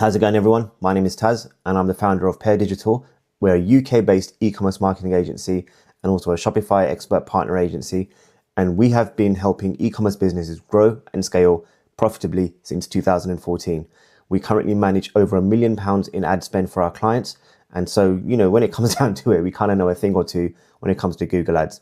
How's it going, everyone? My name is Taz, and I'm the founder of Pair Digital. We're a UK-based e-commerce marketing agency and also a Shopify expert partner agency. And we have been helping e-commerce businesses grow and scale profitably since 2014. We currently manage over £1 million in ad spend for our clients. And so, when it comes down to it, we kind of know a thing or two when it comes to Google Ads.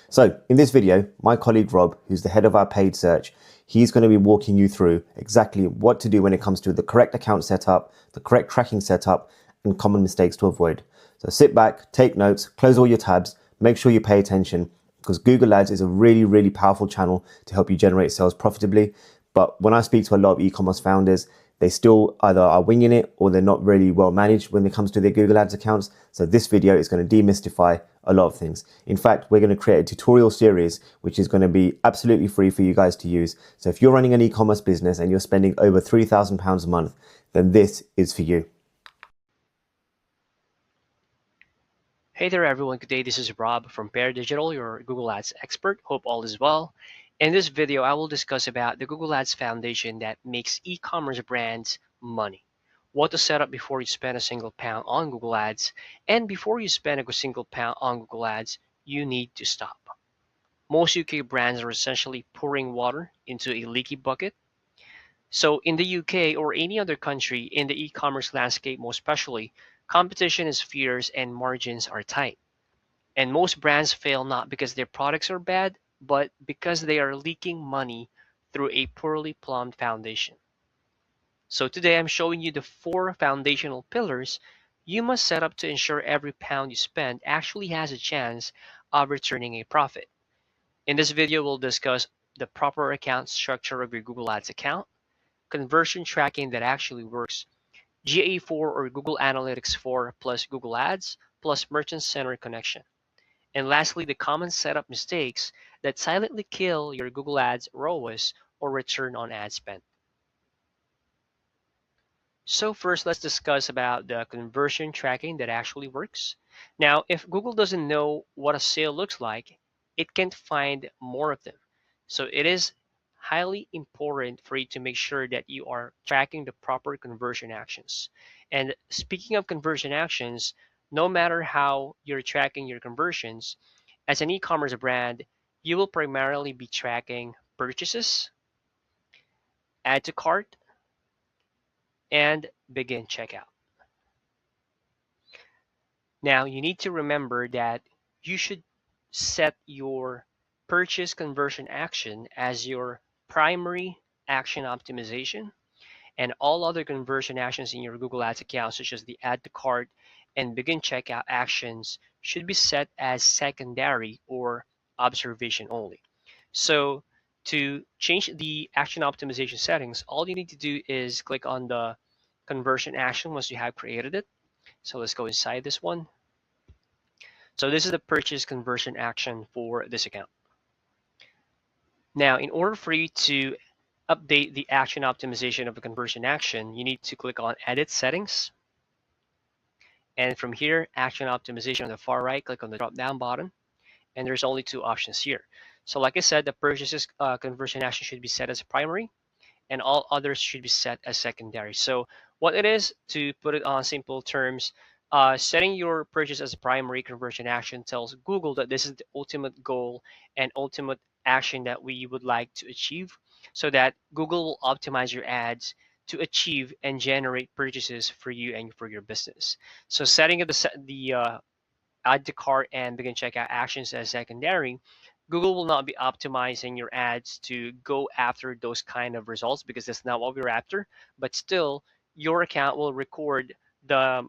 So in this video, my colleague Rob, who's the head of our paid search, he's going to be walking you through exactly what to do when it comes to the correct account setup, the correct tracking setup, and common mistakes to avoid. So sit back, take notes, close all your tabs, make sure you pay attention, because Google Ads is a really, really powerful channel to help you generate sales profitably. But when I speak to a lot of e-commerce founders, they still either are winging it or they're not really well managed when it comes to their Google Ads accounts. So this video is going to demystify a lot of things. In fact, we're going to create a tutorial series, which is going to be absolutely free for you guys to use. So if you're running an e-commerce business and you're spending over £3,000 a month, then this is for you. Hey there everyone, good day. This is Rob from Pair Digital, your Google Ads expert. Hope all is well. In this video, I will discuss about the Google Ads foundation that makes e-commerce brands money. What to set up before you spend a single pound on Google Ads, and before you spend a single pound on Google Ads, you need to stop. Most UK brands are essentially pouring water into a leaky bucket. So in the UK or any other country in the e-commerce landscape, most especially, competition is fierce and margins are tight. And most brands fail not because their products are bad, but because they are leaking money through a poorly plumbed foundation. So today I'm showing you the 4 foundational pillars you must set up to ensure every pound you spend actually has a chance of returning a profit. In this video, we'll discuss the proper account structure of your Google Ads account, conversion tracking that actually works, GA4 or Google Analytics 4 plus Google Ads plus Merchant Center connection. And lastly, the common setup mistakes that silently kill your Google Ads ROAS or return on ad spend. So first, let's discuss about the conversion tracking that actually works. Now, if Google doesn't know what a sale looks like, it can't find more of them. So it is highly important for you to make sure that you are tracking the proper conversion actions. And speaking of conversion actions, no matter how you're tracking your conversions, as an e-commerce brand, you will primarily be tracking purchases, add to cart, and begin checkout. Now, you need to remember that you should set your purchase conversion action as your primary action optimization, and all other conversion actions in your Google Ads account, such as the add to cart and begin checkout actions, should be set as secondary or observation only. So to change the action optimization settings, all you need to do is click on the conversion action once you have created it. So let's go inside this one. So this is the purchase conversion action for this account. Now, in order for you to update the action optimization of a conversion action, you need to click on Edit Settings. And from here, Action Optimization on the far right, click on the drop-down button. And there's only 2 options here. So like I said, the purchases conversion action should be set as primary, and all others should be set as secondary. So what it is, to put it on simple terms, setting your purchase as a primary conversion action tells Google that this is the ultimate goal and ultimate action that we would like to achieve, so that Google will optimize your ads to achieve and generate purchases for you and for your business. So setting up the add to cart and begin checkout actions as secondary, Google will not be optimizing your ads to go after those kind of results, because that's not what we're after. But still, your account will record the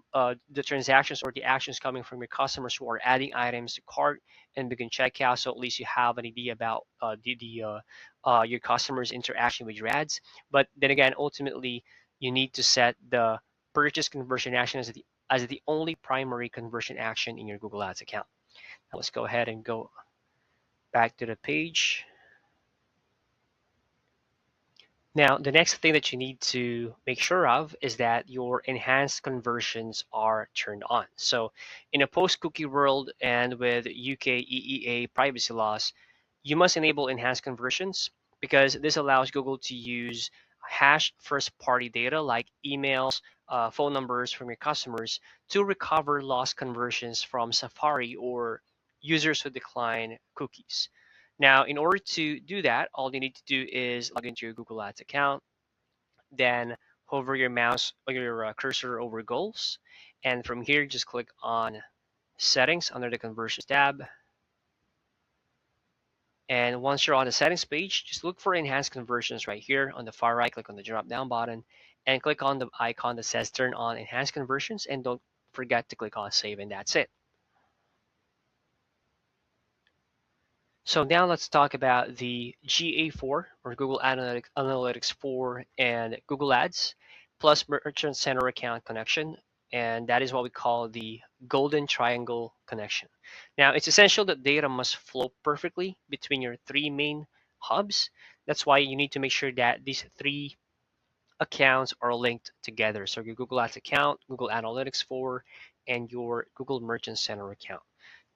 transactions or the actions coming from your customers who are adding items to cart and begin checkout. So at least you have an idea about your customers' interaction with your ads. But then again, ultimately, you need to set the purchase conversion action as the only primary conversion action in your Google Ads account. Now let's go ahead and go back to the page. Now, the next thing that you need to make sure of is that your enhanced conversions are turned on. So in a post-cookie world and with UK EEA privacy laws, you must enable enhanced conversions, because this allows Google to use hashed first-party data like emails, phone numbers from your customers to recover lost conversions from Safari or users who decline cookies. Now, in order to do that, all you need to do is log into your Google Ads account, then hover your mouse or your cursor over goals, and from here, just click on settings under the conversions tab. And once you're on the settings page, just look for enhanced conversions right here on the far right. Click on the drop down button and click on the icon that says turn on enhanced conversions, and don't forget to click on save, and that's it. So now let's talk about the GA4 or Google Analytics 4 and Google Ads plus Merchant Center account connection. And that is what we call the golden triangle connection. Now, it's essential that data must flow perfectly between your three main hubs. That's why you need to make sure that these three accounts are linked together. So your Google Ads account, Google Analytics 4, and your Google Merchant Center account.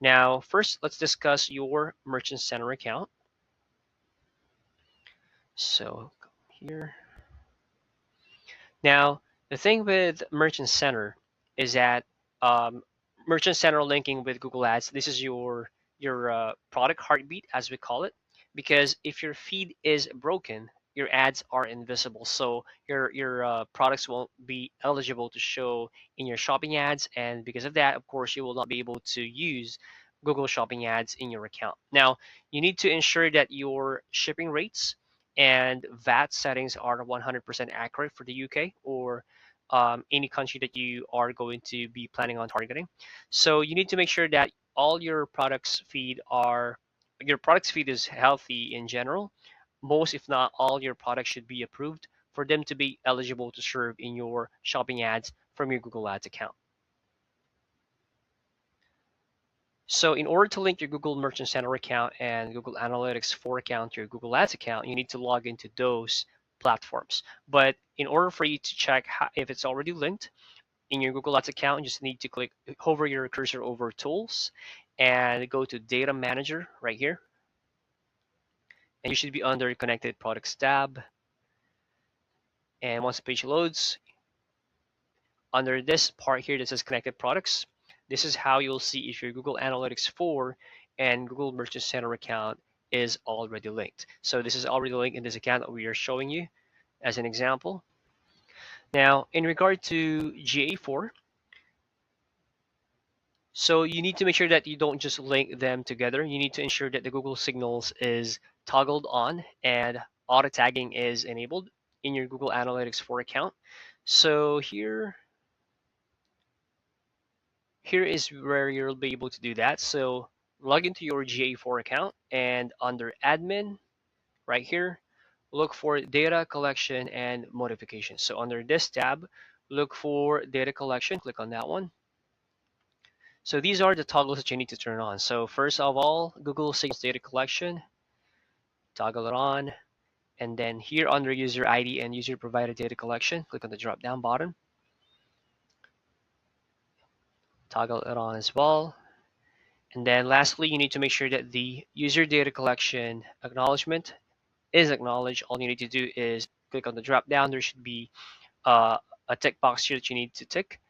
Now, first, let's discuss your Merchant Center account. So here. Now, the thing with Merchant Center is that um, Merchant Center linking with Google Ads, this is your product heartbeat, as we call it, because if your feed is broken, your ads are invisible. So your products won't be eligible to show in your shopping ads, and because of that, of course, you will not be able to use Google Shopping ads in your account. Now, you need to ensure that your shipping rates and VAT settings are 100% accurate for the UK or any country that you are going to be planning on targeting. So you need to make sure that all your products feed is healthy in general. Most, if not all, your products should be approved for them to be eligible to serve in your shopping ads from your Google Ads account. So in order to link your Google Merchant Center account and Google Analytics 4 account to your Google Ads account, you need to log into those platforms. But in order for you to check if it's already linked in your Google Ads account, you just need to hover your cursor over Tools and go to Data Manager right here. And you should be under Connected Products tab. And once the page loads, under this part here that says Connected Products, this is how you'll see if your Google Analytics 4 and Google Merchant Center account is already linked. So this is already linked in this account that we are showing you as an example. Now, in regard to GA4, so you need to make sure that you don't just link them together. You need to ensure that the Google Signals is toggled on and auto tagging is enabled in your Google Analytics 4 account. So here is where you'll be able to do that. So log into your GA4 account and under admin right here, look for data collection and modification. So under this tab, look for data collection, click on that one. So these are the toggles that you need to turn on. So first of all, Google Signals data collection, toggle it on. And then here under user ID and user provided data collection, click on the drop down button, toggle it on as well. And then lastly, you need to make sure that the user data collection acknowledgement is acknowledged. All you need to do is click on the drop down. There should be a tick box here that you need to tick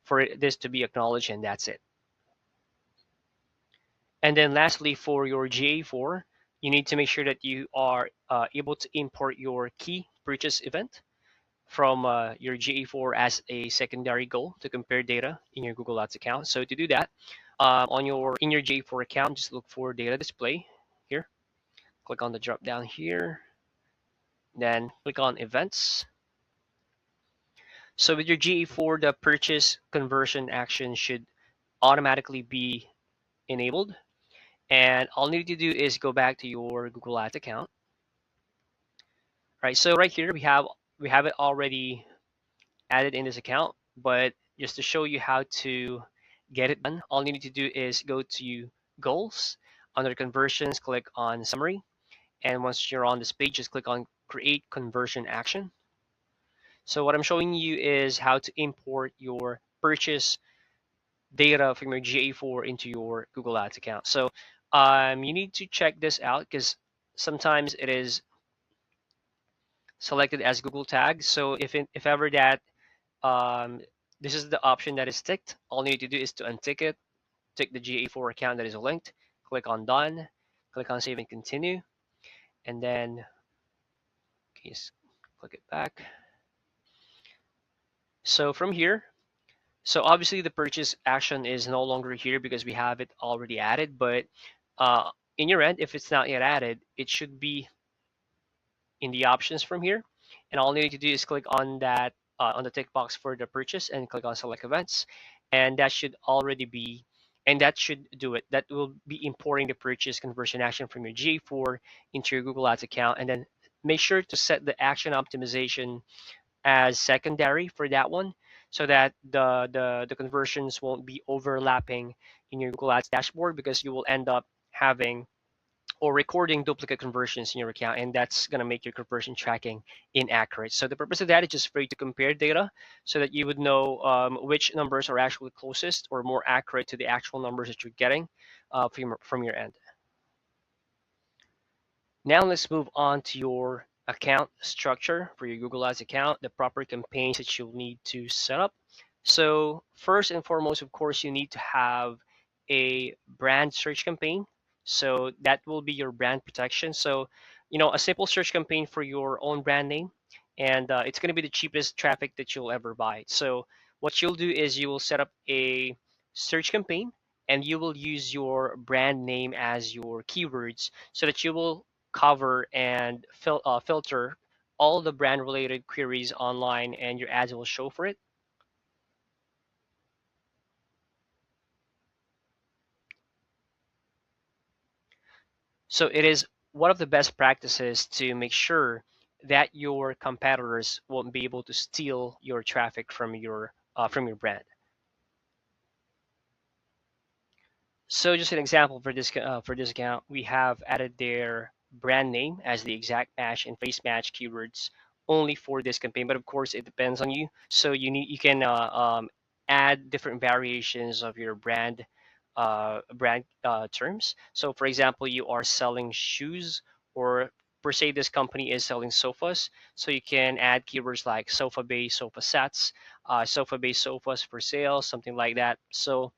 for this to be acknowledged, and that's it. And then lastly, for your GA4, you need to make sure that you are able to import your key purchase event from your GA4 as a secondary goal to compare data in your Google Ads account. So to do that, in your GA4 account, just look for data display here. Click on the drop down here, then click on events. So with your GA4, the purchase conversion action should automatically be enabled. And all you need to do is go back to your Google Ads account. Right, so right here we have it already added in this account, but just to show you how to get it done, all you need to do is go to goals, under conversions, click on summary, and once you're on this page, just click on create conversion action. So what I'm showing you is how to import your purchase data from your GA4 into your Google Ads account. So you need to check this out because sometimes it is selected as Google tag. So if ever that this is the option that is ticked, all you need to do is to untick it, tick the GA4 account that is linked, click on done, click on save and continue, and then okay, click it back. So from here, so obviously the purchase action is no longer here because we have it already added, but in your end, if it's not yet added, it should be in the options from here. And all you need to do is click on that on the tick box for the purchase and click on select events. And that should already be, and that should do it. That will be importing the purchase conversion action from your G4 into your Google Ads account. And then make sure to set the action optimization as secondary for that one so that the conversions won't be overlapping in your Google Ads dashboard, because you will end up having or recording duplicate conversions in your account, and that's going to make your conversion tracking inaccurate. So the purpose of that is just for you to compare data so that you would know which numbers are actually closest or more accurate to the actual numbers that you're getting from your end. Now let's move on to your account structure for your Google Ads account, the proper campaigns that you'll need to set up. So first and foremost, of course, you need to have a brand search campaign. So that will be your brand protection. So, a simple search campaign for your own brand name, and it's going to be the cheapest traffic that you'll ever buy. So what you'll do is you will set up a search campaign, and you will use your brand name as your keywords so that you will cover and filter all the brand related queries online, and your ads will show for it. So it is one of the best practices to make sure that your competitors won't be able to steal your traffic from your brand. So just an example for this account, we have added their brand name as the exact match and face match keywords only for this campaign. But of course, it depends on you. So you can add different variations of your brand terms. So for example, you are selling shoes, or per se this company is selling sofas. So you can add keywords like sofa base, sofa sets, sofa base sofas for sale, something like that. So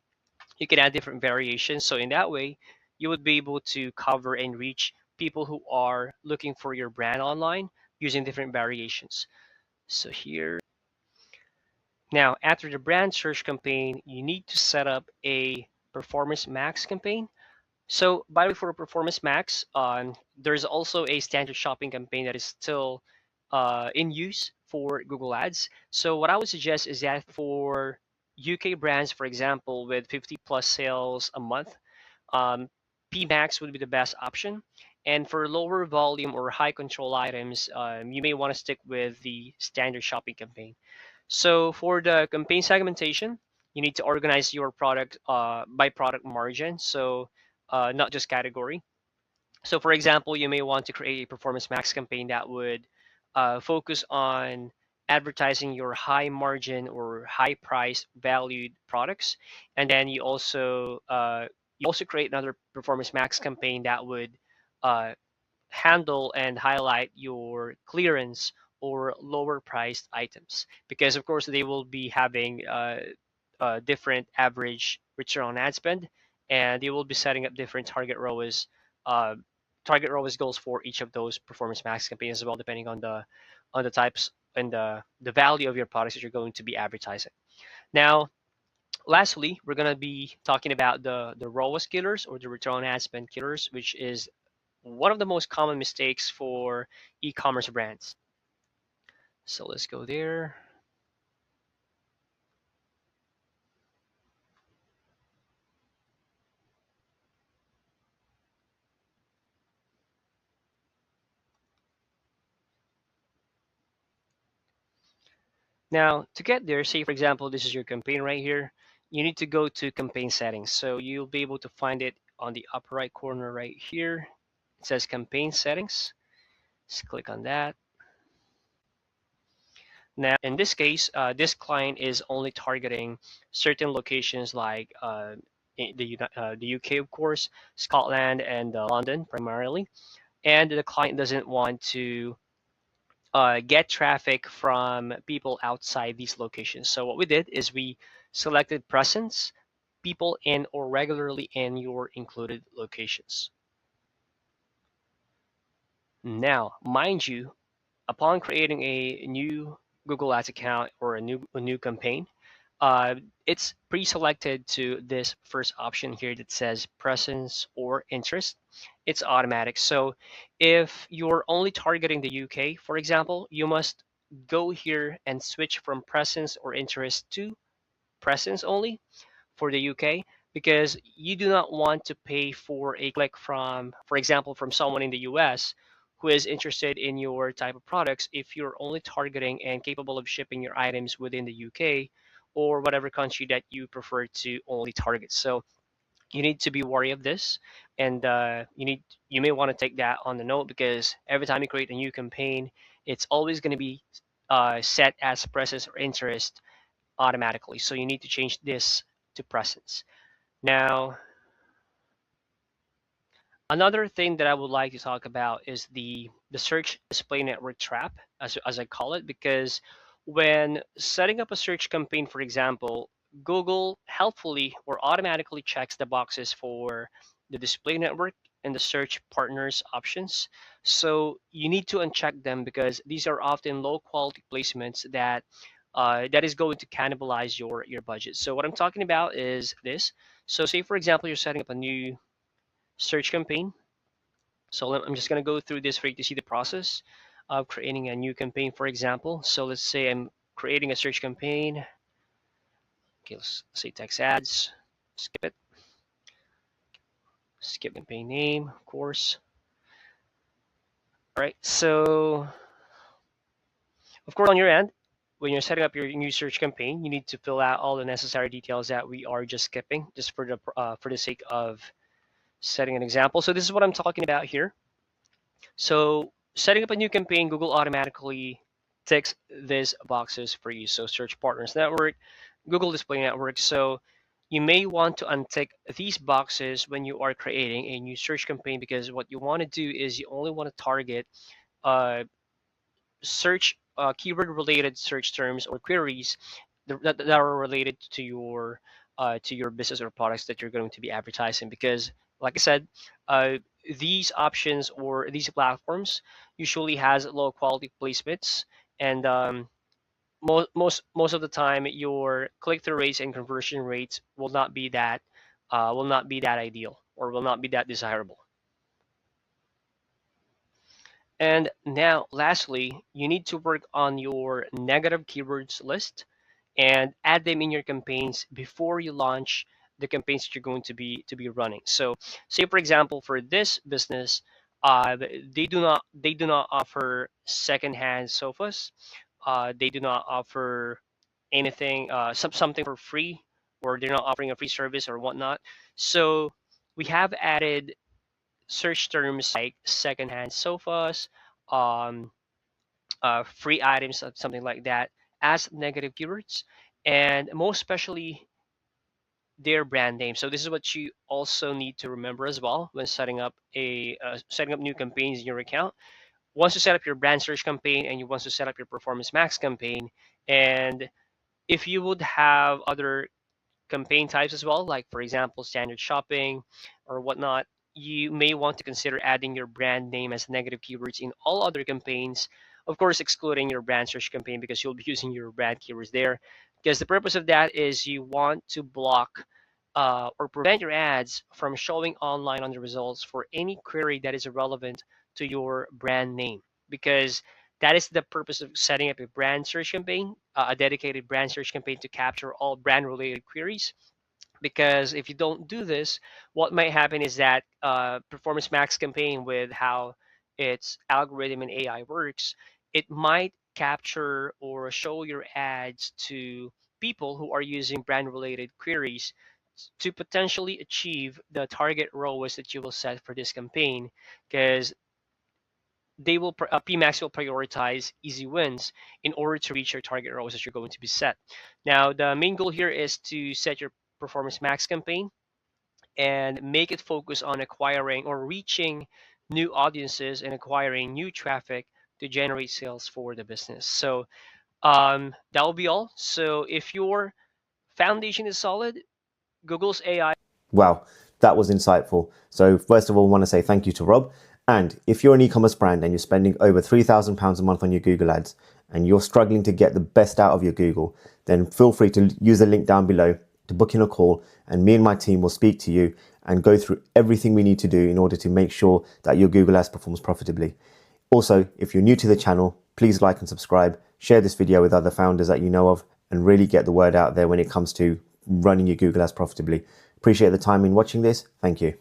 you can add different variations. So in that way, you would be able to cover and reach people who are looking for your brand online using different variations. So here, now after the brand search campaign, you need to set up a performance max campaign. So by the way, for Performance Max, there's also a standard shopping campaign that is still in use for Google Ads. So what I would suggest is that for UK brands, for example, with 50 plus sales a month, um, PMax would be the best option. And for lower volume or high control items, you may want to stick with the standard shopping campaign. So for the campaign segmentation, you need to organize your product by product margin, so not just category. So for example, you may want to create a Performance Max campaign that would focus on advertising your high margin or high price valued products, and then you also create another Performance Max campaign that would uh, handle and highlight your clearance or lower priced items, because of course they will be having different average return on ad spend, and they will be setting up different uh, target ROAS goals for each of those Performance Max campaigns as well, depending on the types and the value of your products that you're going to be advertising. Now lastly, we're going to be talking about the ROAS killers, or the return on ad spend killers, which is one of the most common mistakes for e-commerce brands. So let's go there. Now to get there, say for example, this is your campaign right here. You need to go to campaign settings. So you'll be able to find it on the upper right corner right here. It says campaign settings. Just click on that. Now, in this case, this client is only targeting certain locations like the UK, of course, Scotland, and London primarily. And the client doesn't want to get traffic from people outside these locations. So what we did is we selected presence, people in or regularly in your included locations. Now, mind you, upon creating a new Google Ads account or a new campaign, it's pre-selected to this first option here that says presence or interest. It's automatic. So if you're only targeting the UK, for example, you must go here and switch from presence or interest to presence only for the UK, because you do not want to pay for a click from, for example, from someone in the US who is interested in your type of products if you're only targeting and capable of shipping your items within the UK or whatever country that you prefer to only target. So you need to be wary of this, and you may want to take that on the note, because every time you create a new campaign, it's always going to be set as presence or interest automatically. So you need to change this to presence. Now, another thing that I would like to talk about is the search display network trap, as I call it, because when setting up a search campaign, for example, Google helpfully or automatically checks the boxes for the display network and the search partners options. So you need to uncheck them, because these are often low quality placements that is going to cannibalize your budget. So what I'm talking about is this. So say for example you're setting up a new search campaign. So I'm just going to go through this for you to see the process of creating a new campaign, for example. So let's say I'm creating a search campaign. Okay, let's say text ads. Skip it. Skip campaign name, of course. All right. So of course, on your end, when you're setting up your new search campaign, you need to fill out all the necessary details that we are just skipping, just for the sake of setting an example. So this is what I'm talking about here. So setting up a new campaign, Google automatically ticks these boxes for you. So search partners network, Google display network. So you may want to untick these boxes when you are creating a new search campaign, because what you want to do is you only want to target uh, search keyword related search terms or queries that are related to your business or products that you're going to be advertising. Because like I said, uh, these options or these platforms usually has low quality placements, and most of the time your click-through rates and conversion rates will not be that ideal or will not be that desirable. And now, lastly, you need to work on your negative keywords list and add them in your campaigns before you launch the campaigns that you're going to be running. So, say for example, for this business, they do not offer secondhand sofas. They do not offer anything something for free, or they're not offering a free service or whatnot. So we have added search terms like secondhand sofas, um, free items, something like that, as negative keywords, and most especially their brand name. So this is what you also need to remember as well when setting up new campaigns in your account. Once you set up your brand search campaign and you want to set up your performance max campaign, and if you would have other campaign types as well, like for example, standard shopping or whatnot, you may want to consider adding your brand name as negative keywords in all other campaigns, of course, excluding your brand search campaign, because you'll be using your brand keywords there. Because the purpose of that is you want to block or prevent your ads from showing online on the results for any query that is irrelevant to your brand name. Because that is the purpose of setting up a brand search campaign, a dedicated brand search campaign to capture all brand related queries. Because if you don't do this, what might happen is that Performance Max campaign, with how its algorithm and AI works, it might capture or show your ads to people who are using brand related queries to potentially achieve the target ROAS that you will set for this campaign. Because PMax will prioritize easy wins in order to reach your target ROAS that you're going to be set. Now, the main goal here is to set your Performance Max campaign and make it focus on acquiring or reaching new audiences and acquiring new traffic to generate sales for the business. So that will be all. So if your foundation is solid, Google's AI. Wow, that was insightful. So first of all, I want to say thank you to Rob. And if you're an e-commerce brand and you're spending over £3,000 a month on your Google Ads and you're struggling to get the best out of your Google, then feel free to use the link down below to book in a call, and me and my team will speak to you and go through everything we need to do in order to make sure that your Google Ads performs profitably. Also, if you're new to the channel, please like and subscribe, share this video with other founders that you know of, and really get the word out there when it comes to running your Google Ads profitably. Appreciate the time in watching this. Thank you.